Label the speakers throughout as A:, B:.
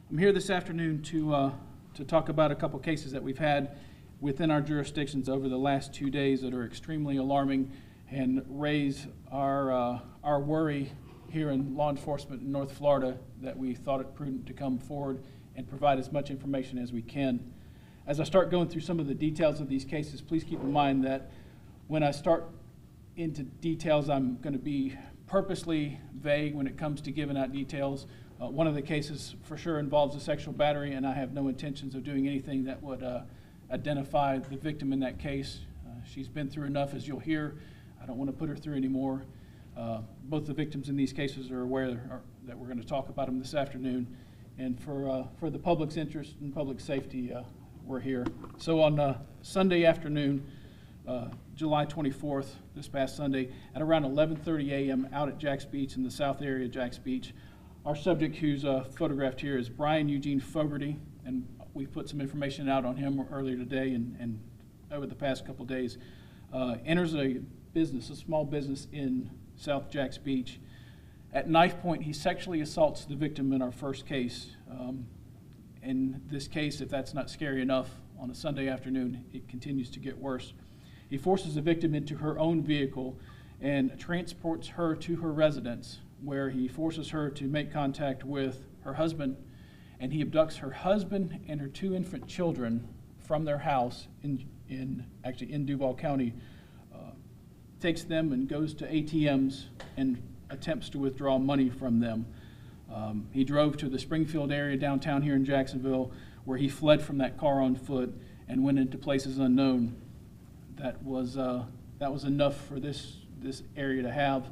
A: I'm here this afternoon to talk about a couple cases that we've had within our jurisdictions over the last 2 days that are extremely alarming and raise our worry here in law enforcement in North Florida, that we thought it prudent to come forward and provide as much information as we can. As I start going through some of the details of these cases, please keep in mind that when I start into details, I'm going to be purposely vague when it comes to giving out details. One of the cases for sure involves a sexual battery, and I have no intentions of doing anything that would identify the victim in that case. She's been through enough, as you'll hear. I don't want to put her through anymore. Both the victims in these cases are aware that we're going to talk about them this afternoon. And for the public's interest and public safety, we're here. So on Sunday afternoon, July 24th, this past Sunday, at around 11:30 a.m. out at Jax Beach in the south area of Jax Beach, our subject, who's photographed here, is Brian Eugene Fogarty, and we put some information out on him earlier today and over the past couple days. Enters a small business in South Jax Beach. At knife point, he sexually assaults the victim in our first case. In this case, if that's not scary enough, on a Sunday afternoon, it continues to get worse. He forces the victim into her own vehicle and transports her to her residence, where he forces her to make contact with her husband, and he abducts her husband and her 2 infant children from their house in Duval County, takes them and goes to ATMs and attempts to withdraw money from them. He drove to the Springfield area downtown here in Jacksonville, where he fled from that car on foot and went into places unknown. That was enough for this area to have.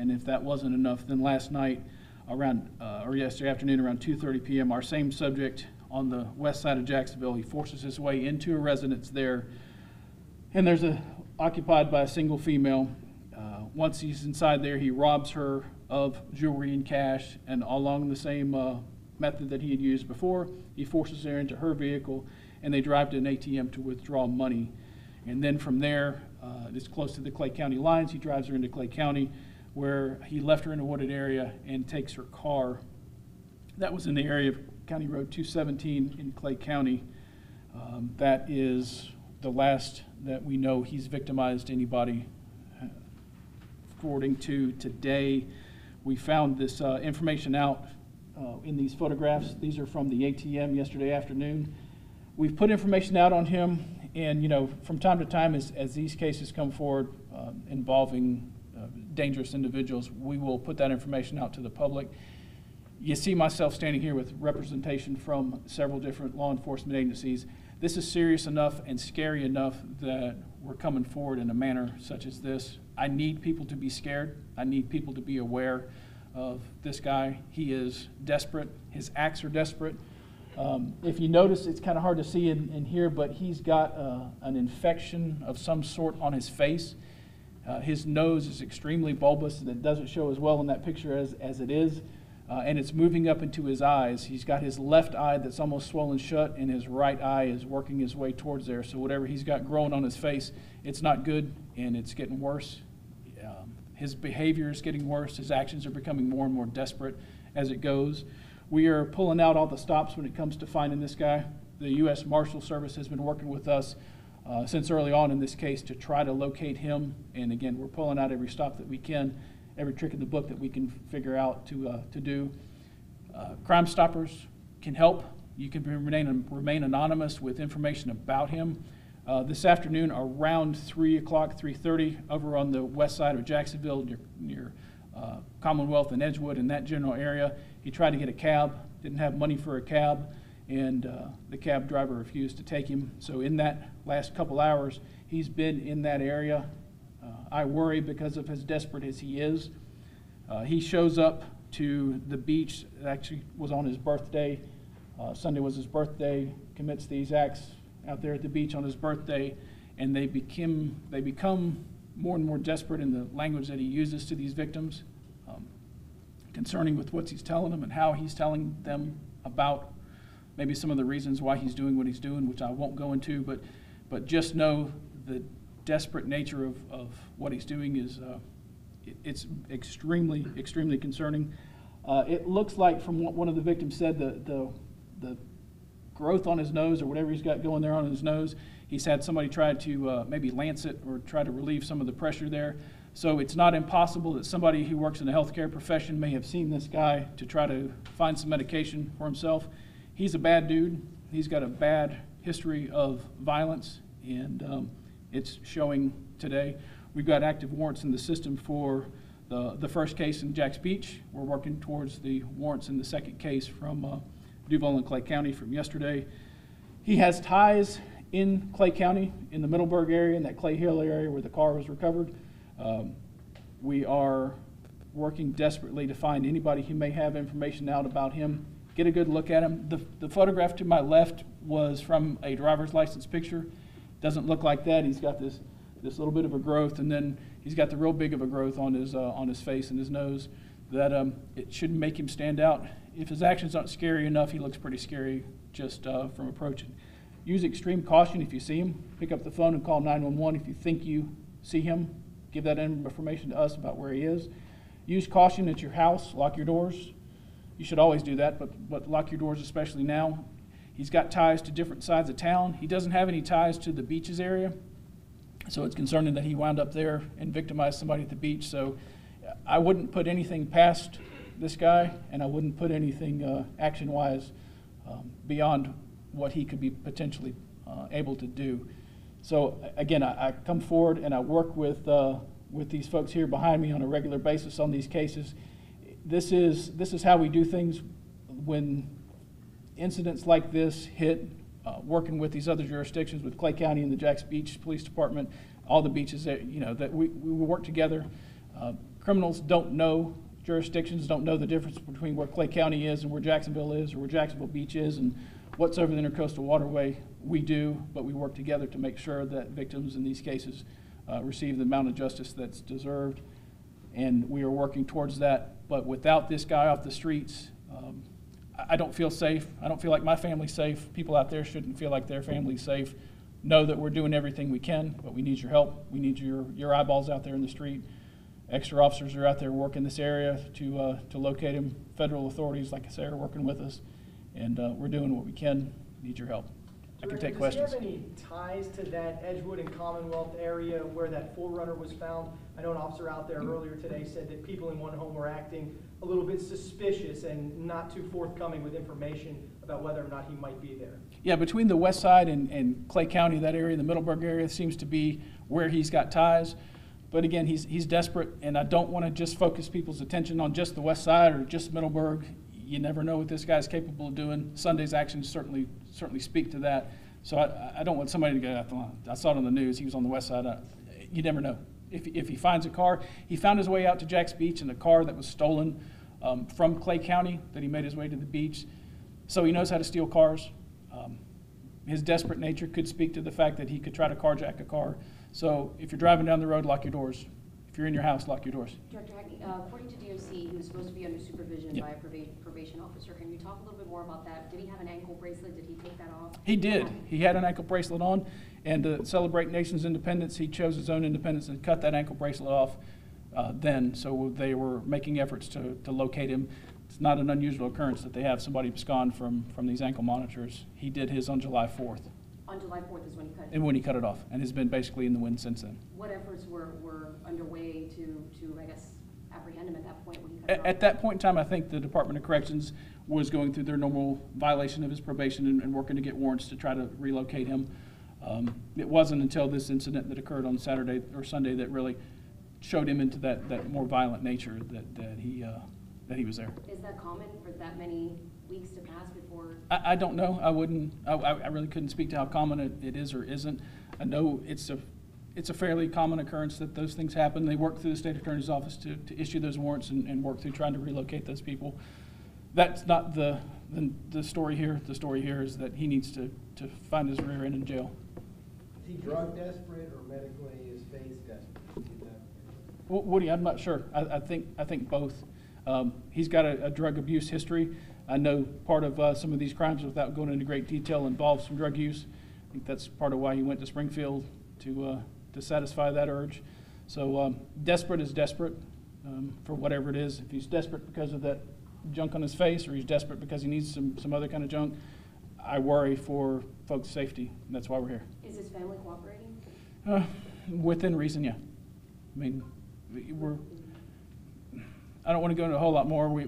A: And if that wasn't enough, then last night or yesterday afternoon around 2:30 p.m., our same subject on the west side of Jacksonville, he forces his way into a residence there. And there's occupied by a single female. Once he's inside there, he robs her of jewelry and cash, and along the same method that he had used before, he forces her into her vehicle, and they drive to an ATM to withdraw money. And then from there, it's close to the Clay County lines, he drives her into Clay County, where he left her in a wooded area and takes her car. That was in the area of County Road 217 in Clay County. That is the last that we know he's victimized anybody. According to today, we found this information out in these photographs. These are from the ATM yesterday afternoon. We've put information out on him, and from time to time, as these cases come forward involving dangerous individuals, we will put that information out to the public. You see myself standing here with representation from several different law enforcement agencies. This is serious enough and scary enough that we're coming forward in a manner such as this. I need people to be scared. I need people to be aware of this guy. He is desperate. His acts are desperate. If you notice, it's kind of hard to see in here, but he's got an infection of some sort on his face. His nose is extremely bulbous, and it doesn't show as well in that picture as it is. And it's moving up into his eyes. He's got his left eye that's almost swollen shut, and his right eye is working his way towards there. So whatever he's got growing on his face, it's not good, and it's getting worse. His behavior is getting worse. His actions are becoming more and more desperate as it goes. We are pulling out all the stops when it comes to finding this guy. The U.S. Marshal Service has been working with us since early on in this case to try to locate him. And again, we're pulling out every stop that we can, every trick in the book that we can figure out to do. Crime Stoppers can help. You can remain anonymous with information about him. This afternoon around 3 o'clock, 3:30, over on the west side of Jacksonville near Commonwealth and Edgewood, in that general area, he tried to get a cab, didn't have money for a cab, and the cab driver refused to take him. So in that last couple hours, he's been in that area. I worry because of as desperate as he is. He shows up to the beach. It actually was on his birthday. Sunday was his birthday. Commits these acts out there at the beach on his birthday, and they become more and more desperate in the language that he uses to these victims, concerning with what he's telling them and how he's telling them about maybe some of the reasons why he's doing what he's doing, which I won't go into, but just know the desperate nature of what he's doing is it's extremely concerning. It looks like, from what one of the victims said, the the growth on his nose or whatever he's got going there on his nose. He's had somebody try to maybe lance it or try to relieve some of the pressure there. So it's not impossible that somebody who works in the healthcare profession may have seen this guy to try to find some medication for himself. He's a bad dude. He's got a bad history of violence, and it's showing today. We've got active warrants in the system for the first case in Jacks Beach. We're working towards the warrants in the second case from Duval and Clay County from yesterday. He has ties in Clay County, in the Middleburg area, in that Clay Hill area where the car was recovered. We are working desperately to find anybody who may have information out about him, get a good look at him. The photograph to my left was from a driver's license picture. Doesn't look like that. He's got this little bit of a growth, and then he's got the real big of a growth on his face and his nose that it shouldn't make him stand out. If his actions aren't scary enough, he looks pretty scary just from approaching. Use extreme caution if you see him. Pick up the phone and call 911 if you think you see him. Give that information to us about where he is. Use caution at your house. Lock your doors. You should always do that, but lock your doors especially now. He's got ties to different sides of town. He doesn't have any ties to the beaches area, so it's concerning that he wound up there and victimized somebody at the beach. So I wouldn't put anything past this guy, and I wouldn't put anything action-wise beyond what he could be potentially able to do. So again, I come forward and I work with these folks here behind me on a regular basis on these cases. This is how we do things when incidents like this hit. Working with these other jurisdictions, with Clay County and the Jacks Beach Police Department, all the beaches that that we work together. Criminals don't know, jurisdictions don't know the difference between where Clay County is and where Jacksonville is, or where Jacksonville Beach is, and what's over the Intercoastal Waterway. We do, but we work together to make sure that victims in these cases receive the amount of justice that's deserved, and we are working towards that. But without this guy off the streets, I don't feel safe. I don't feel like my family's safe. People out there shouldn't feel like their family's safe. Know that we're doing everything we can, but we need your help. We need your eyeballs out there in the street. Extra officers are out there working this area to locate him. Federal authorities, like I say, are working with us, and we're doing what we can. Need your help. I can take questions.
B: Does he have any ties to that Edgewood and Commonwealth area where that Forerunner was found? I know an officer out there earlier today said that people in one home were acting a little bit suspicious and not too forthcoming with information about whether or not he might be there.
A: Yeah, between the west side and Clay County, that area, the Middleburg area, seems to be where he's got ties. But again, he's desperate, and I don't want to just focus people's attention on just the west side or just Middleburg. You never know what this guy's capable of doing. Sunday's actions certainly speak to that. So I don't want somebody to go, I saw it on the news, he was on the west side. You never know. If he finds a car, he found his way out to Jacks Beach in a car that was stolen from Clay County, that he made his way to the beach. So he knows how to steal cars. His desperate nature could speak to the fact that he could try to carjack a car. So if you're driving down the road, lock your doors. If you're in your house, lock your doors.
C: Director Hackney, according to DOC, he was supposed to be under supervision by a probation officer. Can you talk a little bit more about that? Did he have an ankle bracelet? Did he take that off?
A: He did. He had an ankle bracelet on, and to celebrate Nation's independence, he chose his own independence and cut that ankle bracelet off then. So they were making efforts to locate him. It's not an unusual occurrence that they have somebody abscond from these ankle monitors. He did his on July 4th.
C: On July 4th is when he cut it?
A: And when he cut it off, and has been basically in the wind since then.
C: What efforts were underway to I guess, apprehend him at that point when he cut it off?
A: At that point in time, I think the Department of Corrections was going through their normal violation of his probation and working to get warrants to try to relocate him. It wasn't until this incident that occurred on Saturday or Sunday that really showed him into that more violent nature that he was there.
C: Is that common for that many weeks to pass before?
A: I don't know. I really couldn't speak to how common it is or isn't. I know it's a fairly common occurrence that those things happen. They work through the state attorney's office to issue those warrants and work through trying to relocate those people. That's not the story here. The story here is that he needs to find his rear end in jail.
D: Is he drug desperate or medically his face desperate?
A: Woody, I'm not sure. I think both. He's got a drug abuse history. I know part of some of these crimes, without going into great detail, involves some drug use. I think that's part of why he went to Springfield to satisfy that urge. So desperate is desperate for whatever it is. If he's desperate because of that junk on his face or he's desperate because he needs some other kind of junk, I worry for folks' safety. And that's why we're here.
C: Is his family cooperating?
A: Within reason, yeah. I mean, I don't want to go into a whole lot more.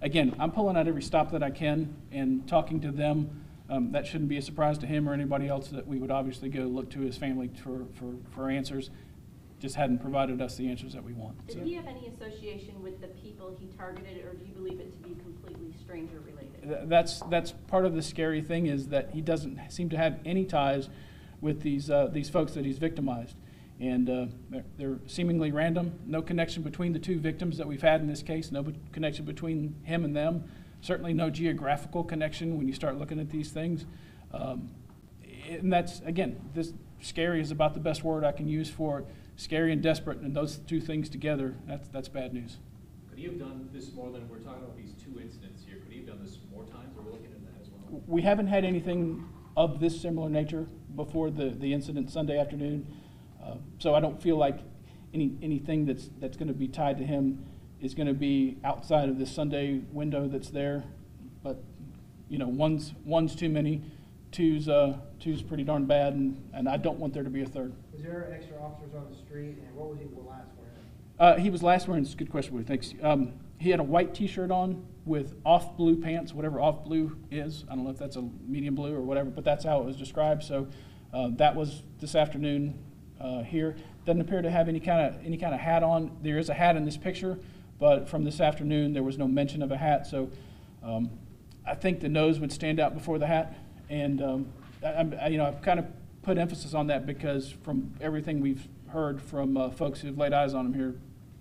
A: Again, I'm pulling out every stop that I can and talking to them. That shouldn't be a surprise to him or anybody else that we would obviously go look to his family for answers. Just hadn't provided us the answers that we want.
E: Did he have any association with the people he targeted, or do you believe it to be completely stranger related?
A: That's part of the scary thing, is that he doesn't seem to have any ties with these folks that he's victimized. And they're seemingly random, no connection between the two victims that we've had in this case, no connection between him and them, certainly no geographical connection when you start looking at these things. And that's, again, this scary is about the best word I can use for it. Scary and desperate, and those two things together, that's bad news.
F: Could he have done this more than, we're talking about these 2 incidents here, could he have done this more times? Are we looking at that as well?
A: We haven't had anything of this similar nature before the incident Sunday afternoon. So I don't feel like anything that's going to be tied to him is going to be outside of this Sunday window that's there. But, you know, one's too many, two's pretty darn bad, and I don't want there to be a third.
D: Was there extra officers on the street, and what was he last wearing?
A: He was last wearing, it's a good question, Woody, thanks. He had a white T-shirt on with off blue pants, whatever off blue is. I don't know if that's a medium blue or whatever, but that's how it was described. So that was this afternoon here. Doesn't appear to have any kind of hat on. There is a hat in this picture, but from this afternoon there was no mention of a hat. So I think the nose would stand out before the hat, and I've kind of put emphasis on that because from everything we've heard from folks who've laid eyes on him here,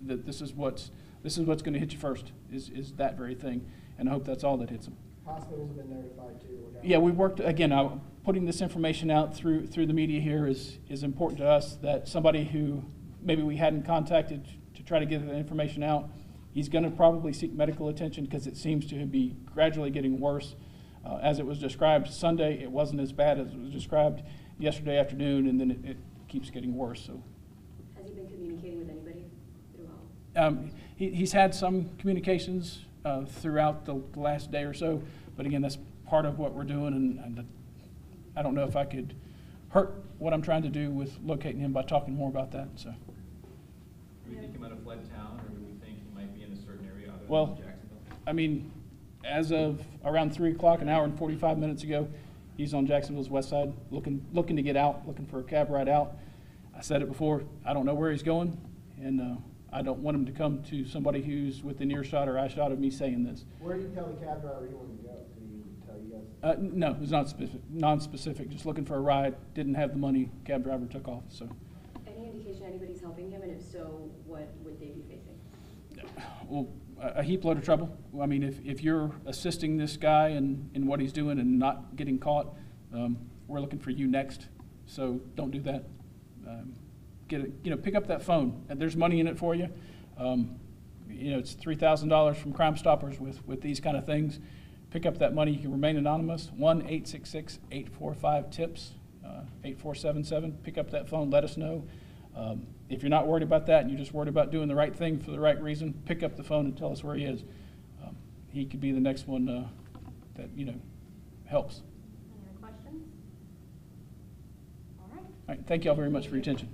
A: that this is what's going to hit you first is that very thing, and I hope that's all that hits him.
D: Hospitals have been notified too.
A: Yeah, we worked again. Putting this information out through the media here is important to us. That somebody who maybe we hadn't contacted to try to get the information out, he's going to probably seek medical attention because it seems to be gradually getting worse. As it was described Sunday, it wasn't as bad as it was described yesterday afternoon, and then it keeps getting worse. So,
C: Has he been communicating with anybody throughout?
A: He's had some communications throughout the last day or so, but again, that's part of what we're doing, and I don't know if I could hurt what I'm trying to do with locating him by talking more about that. So,
F: Do we think he might have fled town, or do we think he might be in a certain area other
A: well,
F: than Jacksonville?
A: I mean, as of around 3 o'clock, an hour and 45 minutes ago, he's on Jacksonville's west side, looking to get out, looking for a cab ride out. I said it before, I don't know where he's going, and I don't want him to come to somebody who's within earshot or eyeshot of me saying this.
D: Where did you tell the cab driver he wanted to go? Did he tell you guys?
A: No, it was not non-specific, just looking for a ride, didn't have the money, cab driver took off. So,
C: Any indication anybody's helping him, and if so, what would they be facing?
A: well, a heap load of trouble. I mean, if you're assisting this guy in what he's doing and not getting caught, we're looking for you next. So don't do that. Pick up that phone. And there's money in it for you. It's $3,000 from Crime Stoppers with these kind of things. Pick up that money. You can remain anonymous. 1-866-845-TIPS, 8477. Pick up that phone. Let us know. If you're not worried about that and you're just worried about doing the right thing for the right reason, pick up the phone and tell us where he is. He could be the next one that helps.
E: Any other questions? All right.
A: All right, thank you all very much for your attention.